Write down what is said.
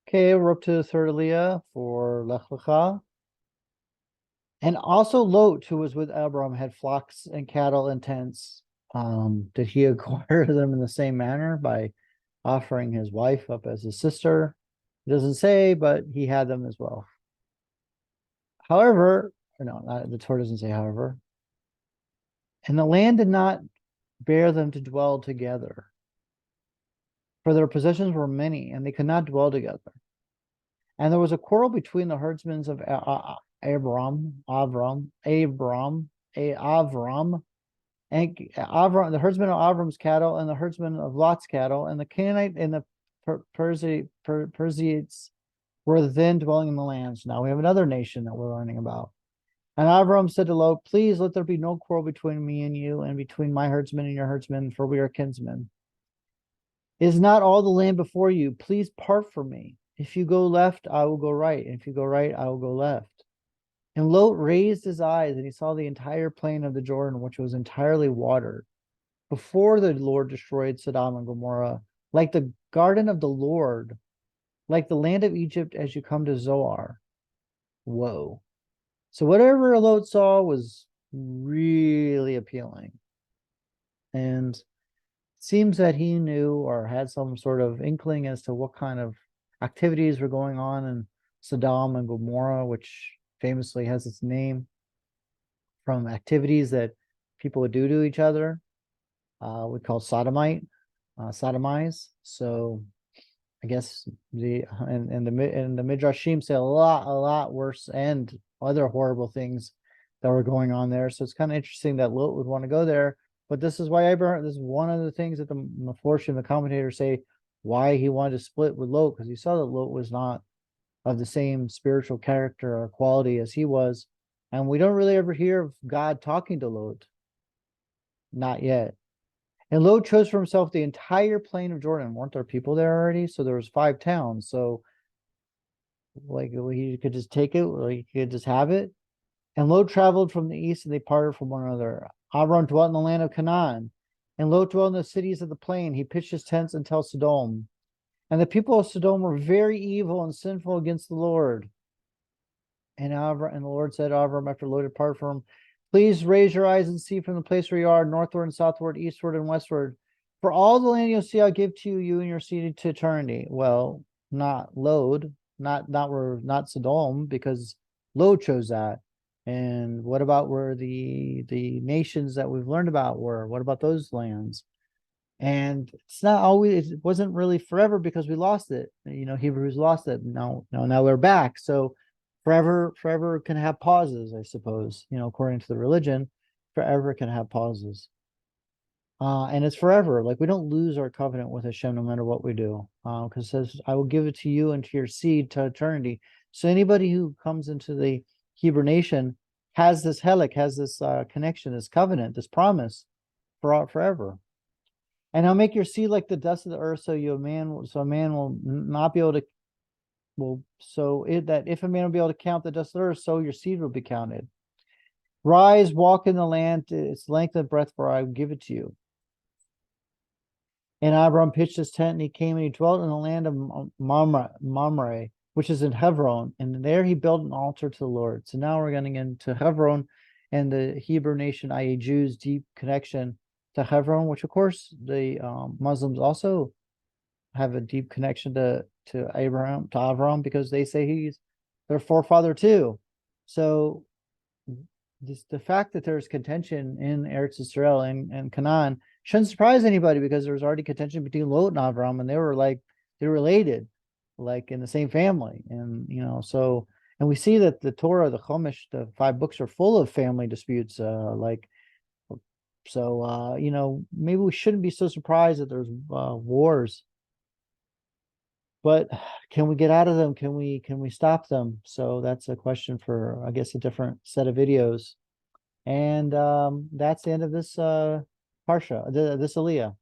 Okay, we're up to the third Aliya for Lech Lecha. And also Lot, who was with Abram, had flocks and cattle and tents. Did he acquire them in the same manner by offering his wife up as his sister? It doesn't say, but he had them as well. However, or no, the Torah doesn't say however. And the land did not bear them to dwell together, for their possessions were many, and they could not dwell together. And there was a quarrel between the herdsmen of Avram, and Avram, the herdsman of Avram's cattle, and the herdsman of Lot's cattle, and the Canaanite and the Perizzites were then dwelling in the lands. Now we have another nation that we're learning about. And Avram said to Lot, please let there be no quarrel between me and you, and between my herdsmen and your herdsmen, for we are kinsmen. Is not all the land before you? Please part from me. If you go left, I will go right. And if you go right, I will go left. And Lot raised his eyes, and he saw the entire plain of the Jordan, which was entirely watered, before the Lord destroyed Sodom and Gomorrah, like the garden of the Lord, like the land of Egypt as you come to Zoar. Whoa. So whatever Lot saw was really appealing. And it seems that he knew or had some sort of inkling as to what kind of activities were going on in Sodom and Gomorrah, which famously has its name from activities that people would do to each other. We call sodomize. So I guess the Midrashim say a lot worse and other horrible things that were going on there. So it's kind of interesting that Lot would want to go there. But this is why Abraham, this is one of the things that the Meforshim, the commentators say why he wanted to split with Lot, because he saw that Lot was not of the same spiritual character or quality as he was. And we don't really ever hear of God talking to Lot. Not yet. And Lot chose for himself the entire plain of Jordan. Weren't there people there already? So there was 5 towns. So like he could just take it, or he could just have it. And Lot traveled from the east, and they parted from one another. Avram dwelt in the land of Canaan, and Lot dwelt in the cities of the plain. He pitched his tents until Sodom. And the people of Sodom were very evil and sinful against the Lord. And the Lord said to Avram after Lot departed from him, please raise your eyes and see from the place where you are, northward and southward, eastward and westward. For all the land you'll see, I'll give to you, you and your seed to eternity. Well, not Lot, not Sodom, because Lot chose that. And what about where the nations that we've learned about were? What about those lands? And it's not always, it wasn't really forever because we lost it. Hebrews lost it. Now we're back. So forever can have pauses, I suppose, according to the religion, forever can have pauses. And it's forever. Like, we don't lose our covenant with Hashem no matter what we do. Because it says, I will give it to you and to your seed to eternity. So anybody who comes into the Hebrew nation has this helek, has this connection, this covenant, this promise for forever. And I'll make your seed like the dust of the earth, so a man will not be able to. That if a man will be able to count the dust of the earth, so your seed will be counted. Rise, walk in the land, its length and breadth, for I will give it to you. And Abram pitched his tent, and he came and he dwelt in the land of Mamre, which is in Hebron, and there he built an altar to the Lord. So now we're getting into Hebron and the Hebrew nation, i.e. Jews' deep connection to Hebron, which of course the Muslims also have a deep connection to Avram, because they say he's their forefather too. So the fact that there's contention in Eretz Israel and Canaan shouldn't surprise anybody, because there was already contention between Lot and Avram, and they're related, like in the same family. And and we see that the Torah, the Chumash, the 5 books are full of family disputes. Maybe we shouldn't be so surprised that there's wars. But can we get out of them? Can we stop them? So that's a question for, I guess, a different set of videos. And that's the end of this Parsha, this Aliya.